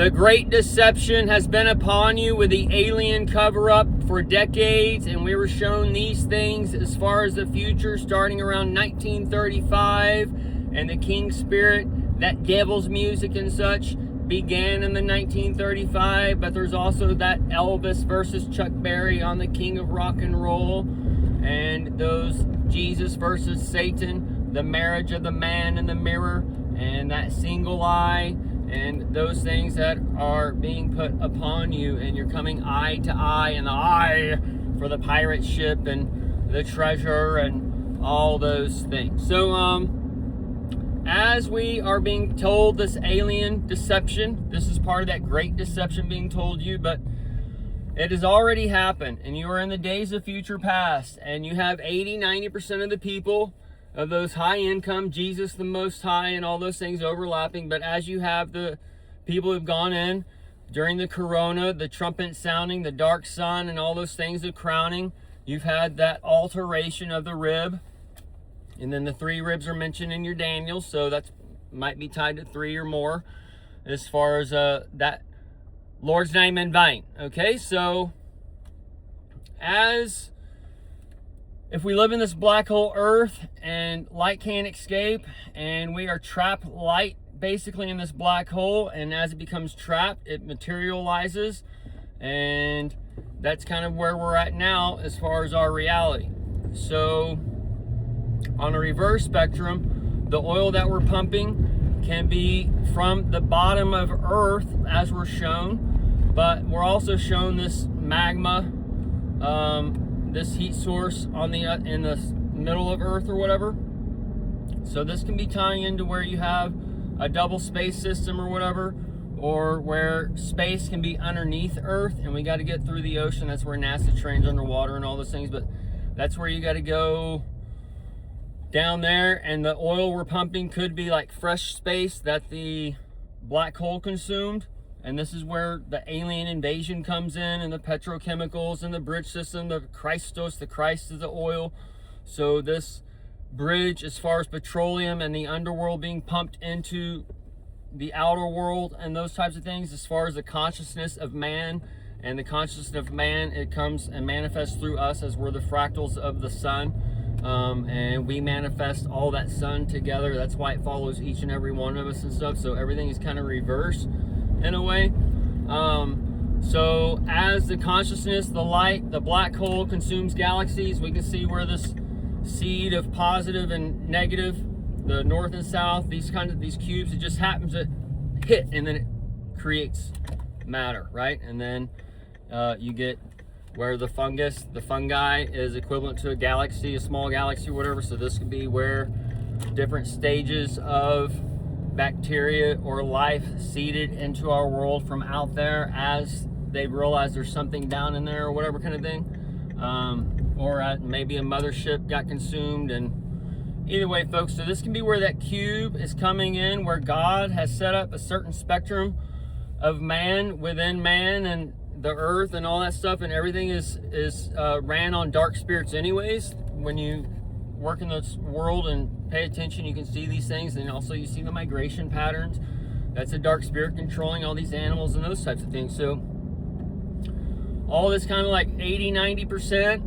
The great deception has been upon you with the alien cover-up for decades, and we were shown these things as far as the future starting around 1935, and the King Spirit, that devil's music and such, began in the 1935, but there's also that Elvis versus Chuck Berry on the King of Rock and Roll, and those Jesus versus Satan, the marriage of the man in the mirror, and that single eye, and those things that are being put upon you, and you're coming eye to eye, and the eye for the pirate ship and the treasure and all those things. So as we are being told this alien deception, this is part of that great deception being told you, but it has already happened, and you are in the days of future past, and you have 80-90% of the people of those high income, Jesus the Most High, and all those things overlapping. But as you have the people who've gone in during the corona, the trumpet sounding, the dark sun, and all those things, the crowning, you've had that alteration of the rib. And then the 3 ribs are mentioned in your Daniel, so that might be tied to 3 or more as far as that Lord's name in vain. Okay, so if we live in this black hole Earth and light can't escape, and we are trapped light basically in this black hole, and as it becomes trapped, it materializes, and that's kind of where we're at now as far as our reality. So on a reverse spectrum, the oil that we're pumping can be from the bottom of Earth, as we're shown, but we're also shown this magma, this heat source on the in the middle of Earth or whatever. So this can be tying into where you have a double space system or whatever, or where space can be underneath Earth, and we got to get through the ocean. That's where NASA trains underwater and all those things, but that's where you got to go down there, and the oil we're pumping could be like fresh space that the black hole consumed. And this is where the alien invasion comes in, and the petrochemicals and the bridge system, the Christos, the Christ is the oil. So this bridge, as far as petroleum and the underworld being pumped into the outer world and those types of things, as far as the consciousness of man, and the consciousness of man, it comes and manifests through us as we're the fractals of the sun. And we manifest all that sun together. That's why it follows each and every one of us and stuff. So everything is kind of reversed in a way. So as the consciousness, the light, the black hole consumes galaxies, we can see where this seed of positive and negative, the north and south, these cubes, it just happens to hit, and then it creates matter, right? And then you get where the fungi is equivalent to a galaxy, a small galaxy, whatever. So this could be where different stages of bacteria or life seeded into our world from out there, as they realize there's something down in there or whatever kind of thing. Or maybe a mothership got consumed. And either way, folks, so this can be where that cube is coming in, where God has set up a certain spectrum of man within man, and the earth and all that stuff, and everything is ran on dark spirits anyways. When you work in this world and pay attention, you can see these things, and also you see the migration patterns. That's a dark spirit controlling all these animals and those types of things. So all this kind of like 80-90%,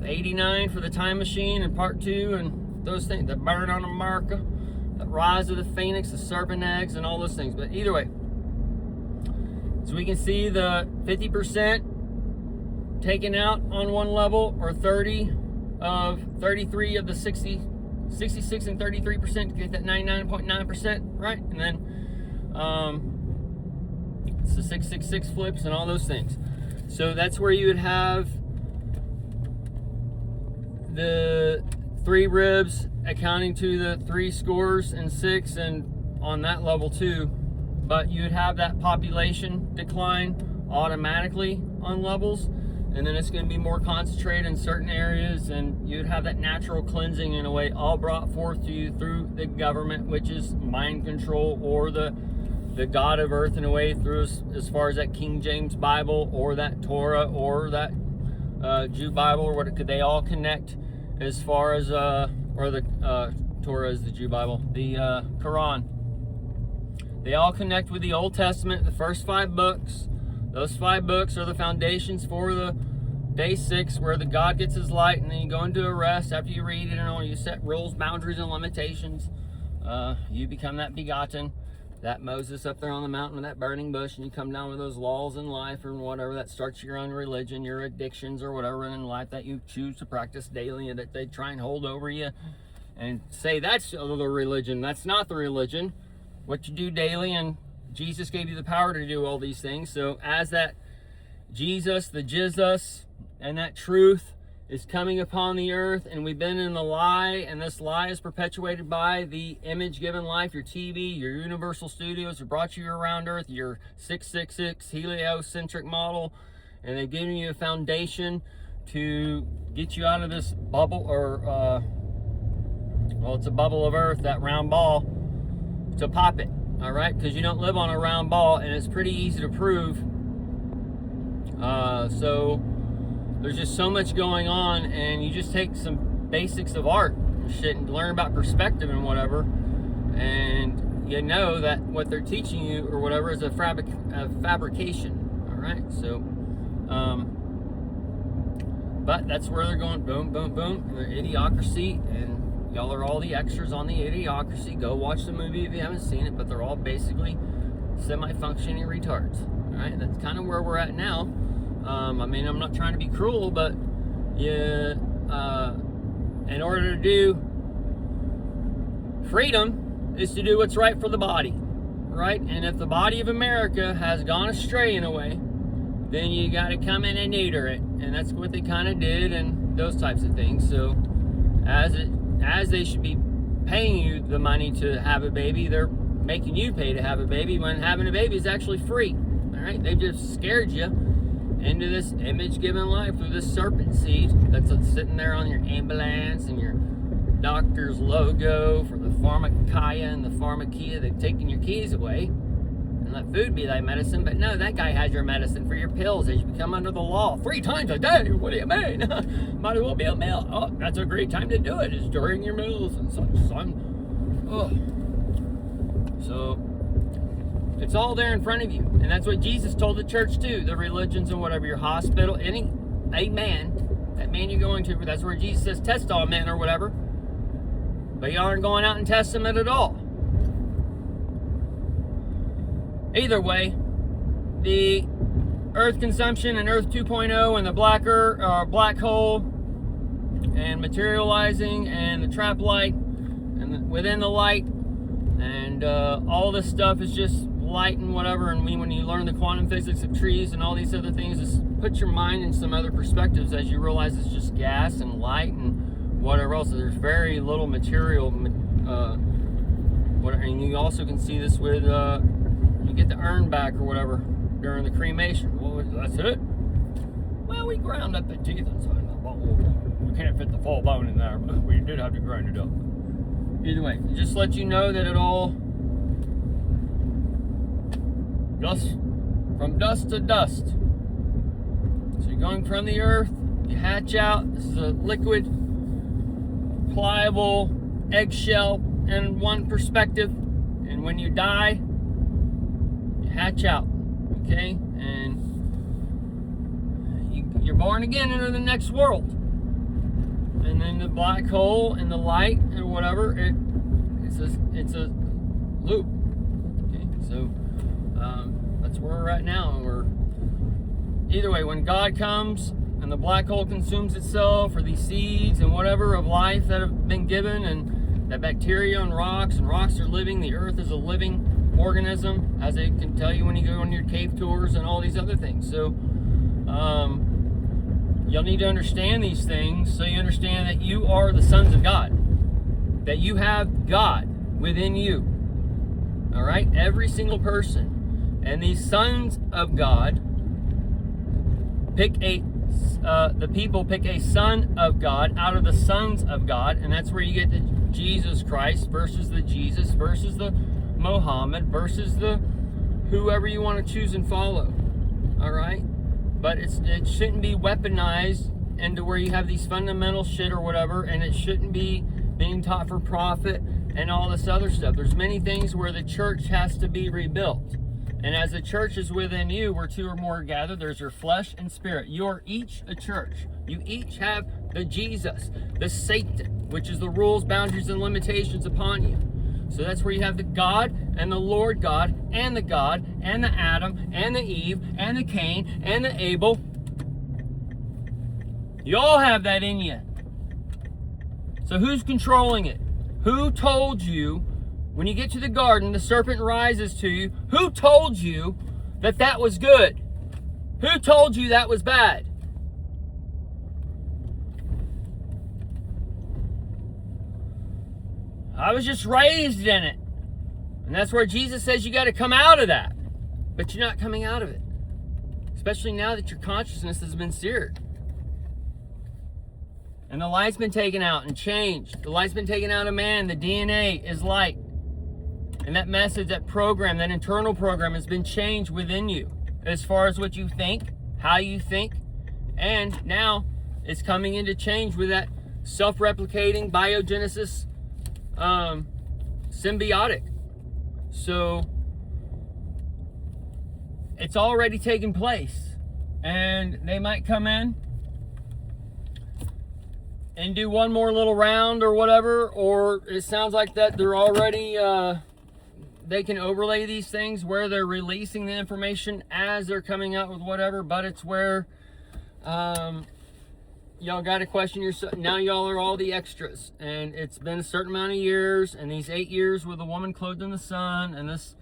89 for the time machine and part 2, and those things, the burn on America, the rise of the phoenix, the serpent eggs, and all those things. But either way, so we can see the 50% taken out on one level, or 33 of the 66 and 33% to get that 99.9%, right? And then it's the 666 flips and all those things. So that's where you would have the 3 ribs accounting to the 3 scores and 6, and on that level too. But you would have that population decline automatically on levels, and then it's going to be more concentrated in certain areas, and you'd have that natural cleansing in a way, all brought forth to you through the government, which is mind control, or the God of Earth in a way, through as far as that King James Bible, or that Torah, or that Jew Bible, or what could they all connect as far as or the Torah is the Jew Bible, the Quran. They all connect with the Old Testament, the first 5 books. Those 5 books are the foundations for the basics, where the God gets his light, and then you go into a rest after you read it, and all you set rules, boundaries, and limitations. You become that begotten, that Moses up there on the mountain with that burning bush, and you come down with those laws in life or whatever that starts your own religion, your addictions or whatever in life that you choose to practice daily and that they try and hold over you and say that's the religion. That's not the religion. What you do daily, and Jesus gave you the power to do all these things. So as that Jesus, the Jesus, and that truth is coming upon the earth, and we've been in the lie, and this lie is perpetuated by the image given life, your TV, your Universal Studios, who brought you around earth, your 666 heliocentric model, and they've given you a foundation to get you out of this bubble, or well, it's a bubble of earth, that round ball, to pop it. All right, because you don't live on a round ball, and it's pretty easy to prove. So there's just so much going on, and you just take some basics of art and shit and learn about perspective and whatever, and you know that what they're teaching you or whatever is a fabrication. All right, so but that's where they're going. Boom, boom, boom. The Idiocracy, and y'all are all the extras on the Idiocracy. Go watch the movie if you haven't seen it, but they're all basically semi-functioning retards. All right, that's kind of where we're at now. I mean, I'm not trying to be cruel, but yeah, in order to do freedom is to do what's right for the body, right? And if the body of America has gone astray in a way, then you got to come in and neuter it, and that's what they kind of did, and those types of things. So, as they should be paying you the money to have a baby, they're making you pay to have a baby when having a baby is actually free. All right, they've just scared you into this image-given life through this serpent seed that's sitting there on your ambulance and your doctor's logo for the pharmacia and the pharmacia. They've taken your keys away and let food be thy medicine, but no, that guy has your medicine for your pills as you become under the law 3 times a day. What do you mean? Might as well be a meal. Oh, that's a great time to do it, is during your meals and such, son. Oh. So it's all there in front of you, and that's what Jesus told the church too. The religions and whatever, your hospital, a man, that man you're going to, that's where Jesus says test all men or whatever. But y'all aren't going out and testing it at all. Either way, the Earth consumption and Earth 2.0 and the black hole and materializing and the trap light and within the light and all this stuff is just light and whatever. And when you learn the quantum physics of trees and all these other things, just put your mind in some other perspectives as you realize it's just gas and light and whatever else. So there's very little material. And you also can see this with you get the urn back or whatever during the cremation. Well, that's it. Well, we ground up the teeth inside the bone. We can't fit the full bone in there, but we did have to grind it up. Either way, just let you know that it all just from dust to dust. So you're going from the earth, you hatch out. This is a liquid, pliable eggshell in one perspective, and when you die, you hatch out. Okay, and you're born again into the next world. And then the black hole and the light or whatever, it's a loop. Okay, so that's where we're at now, and we're either way. When God comes and the black hole consumes itself, or these seeds and whatever of life that have been given, and that bacteria and rocks are living. The earth is a living organism, as they can tell you when you go on your cave tours and all these other things. So you'll need to understand these things so you understand that you are the sons of God, that you have God within you. All right, every single person. And these sons of God the people pick a son of God out of the sons of God, and that's where you get the Jesus Christ versus the Jesus versus the Mohammed versus the whoever you want to choose and follow. All right, but it shouldn't be weaponized into where you have these fundamental shit or whatever, and it shouldn't be being taught for profit and all this other stuff. There's many things where the church has to be rebuilt. And as the church is within you, where two or more are gathered, there's your flesh and spirit. You're each a church. You each have the Jesus, the Satan, which is the rules, boundaries, and limitations upon you. So that's where you have the God and the Lord God and the God and the Adam and the Eve and the Cain and the Abel. You all have that in you. So who's controlling it? Who told you when you get to the garden, the serpent rises to you? Who told you that that was good? Who told you that was bad? I was just raised in it. And that's where Jesus says you got to come out of that. But you're not coming out of it. Especially now that your consciousness has been seared. And the light's been taken out and changed. The light's been taken out of man. The DNA is light. And that message, that program, that internal program has been changed within you. As far as what you think, how you think. And now it's coming into change with that self-replicating biogenesis symbiotic. So it's already taken place. And they might come in and do one more little round or whatever, or it sounds like that they're already they can overlay these things where they're releasing the information as they're coming out with whatever, but it's where y'all got to question yourself. Now y'all are all the extras, and it's been a certain amount of years, and these 8 years with a woman clothed in the sun, and this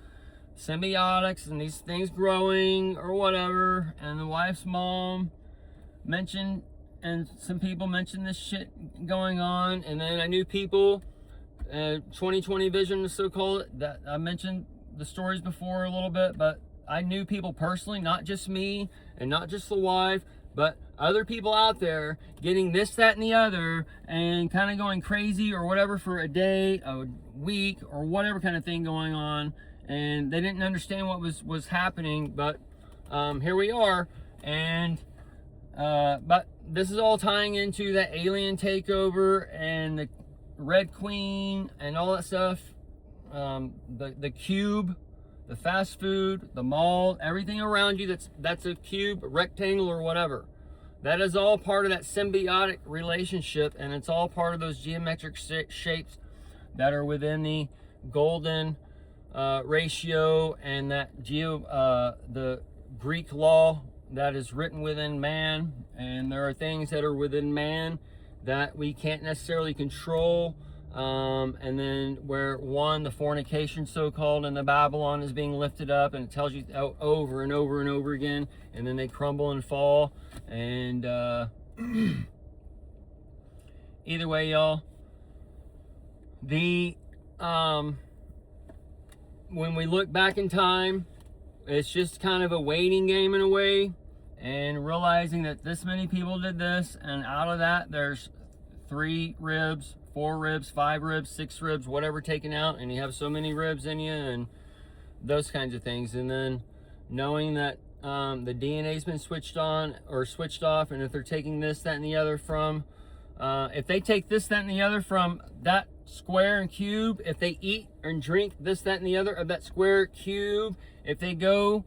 symbiotics, and these things growing or whatever, and the wife's mom mentioned, and some people mentioned this shit going on, and then I knew people, 2020 vision, so call it, that I mentioned the stories before a little bit, but I knew people personally, not just me, and not just the wife, but other people out there getting this, that, and the other, and kind of going crazy or whatever for a day, a week, or whatever kind of thing going on, and they didn't understand what was happening, but here we are, and but this is all tying into that alien takeover and the Red Queen and all that stuff, the cube, the fast food, the mall, everything around you that's a cube, a rectangle, or whatever. That is all part of that symbiotic relationship, and it's all part of those geometric shapes that are within the golden ratio and that the Greek law that is written within man. And there are things that are within man that we can't necessarily control. And then where the fornication so-called in the Babylon is being lifted up, and it tells you over and over and over again, and then they crumble and fall. And either way, y'all, when we look back in time, it's just kind of a waiting game in a way, and realizing that this many people did this, and out of that there's 3 ribs, 4 ribs, 5 ribs, 6 ribs, whatever taken out, and you have so many ribs in you, and those kinds of things. And then knowing that the DNA's been switched on or switched off, and if they're taking this, that, and the other from, if they take this, that, and the other from that square and cube, if they eat and drink this, that, and the other of that square cube, if they go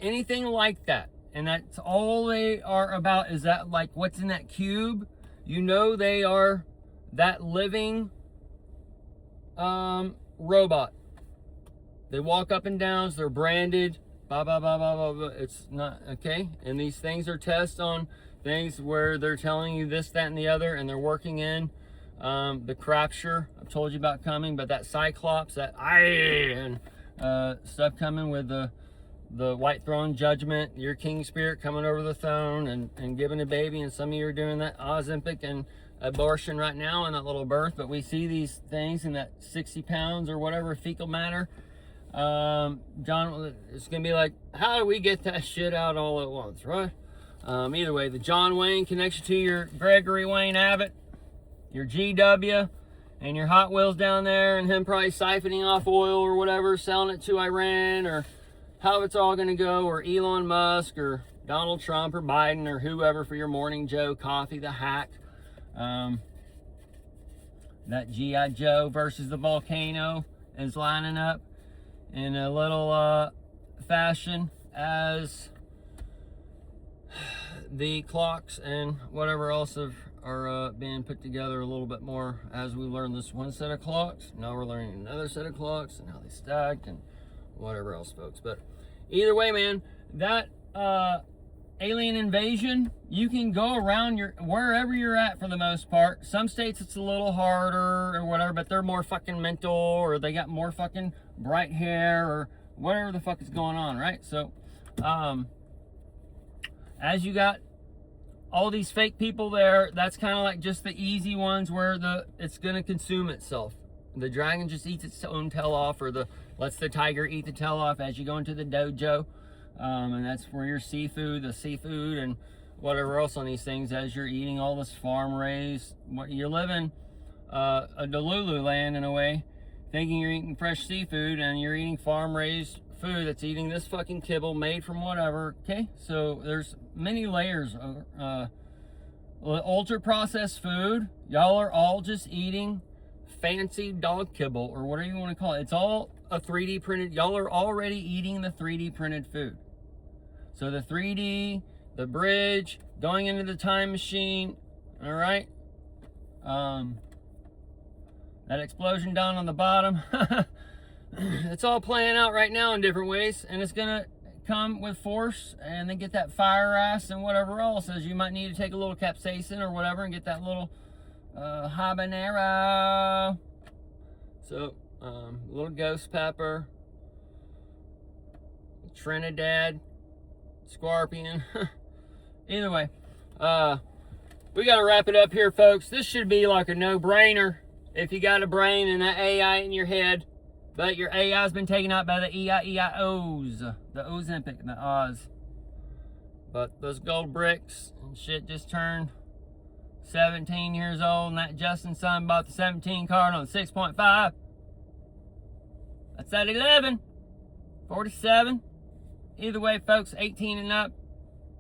anything like that, and that's all they are about, is that like what's in that cube, you know, they are that living robot. They walk up and down, they're branded, blah, blah, blah, blah, blah, blah. It's not, okay? And these things are tests on things where they're telling you this, that, and the other, and they're working in the Crapture I've told you about coming, but that Cyclops, that and stuff coming with the White Throne Judgment, your King Spirit coming over the throne and giving a baby, and some of you are doing that Ozempic and abortion right now in that little birth, but we see these things in that 60 pounds or whatever fecal matter. John, it's gonna be like, how do we get that shit out all at once, right? Either way, the John Wayne connection to your Gregory Wayne Abbott, your GW, and your Hot Wheels down there, and him probably siphoning off oil or whatever, selling it to Iran, or how it's all gonna go, or Elon Musk, or Donald Trump, or Biden, or whoever for your Morning Joe coffee, the hack. That G.I. Joe versus the volcano is lining up in a little fashion as the clocks and whatever else are being put together a little bit more as we learn this one set of clocks. Now we're learning another set of clocks and how they stacked and whatever else, folks. But either way, man, that alien invasion, you can go around wherever you're at for the most part. Some states it's a little harder or whatever, but they're more fucking mental, or they got more fucking bright hair, or whatever the fuck is going on, right? So as you got all these fake people there, that's kind of like just the easy ones where it's gonna consume itself. The dragon just eats its own tail off, or lets the tiger eat the tail off as you go into the dojo. And that's where your seafood, and whatever else on these things, as you're eating all this farm raised, you're living a Delulu land in a way, thinking you're eating fresh seafood, and you're eating farm raised food that's eating this fucking kibble made from whatever. Okay, so there's many layers of ultra processed food. Y'all are all just eating fancy dog kibble, or whatever you want to call it. It's all a 3D printed. Y'all are already eating the 3D printed food. So the 3D, the bridge, going into the time machine, all right? That explosion down on the bottom, it's all playing out right now in different ways, and it's gonna come with force, and then get that fire ass and whatever else, as you might need to take a little capsaicin or whatever and get that little habanero. So, little ghost pepper, Trinidad, scorpion. Either way, we got to wrap it up here, folks. This should be like a no-brainer if you got a brain and that AI in your head. But your AI has been taken out by the EIEIOs, the Ozempic and the Oz. But those gold bricks and shit just turned 17 years old, and that Justin's son bought the 17 card on 6.5. That's at 11, 47. Either way, folks, 18 and up.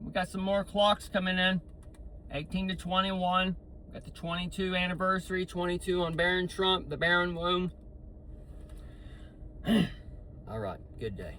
We got some more clocks coming in. 18 to 21. We got the 22 anniversary, 22 on Baron Trump, the Baron Womb. All right, good day.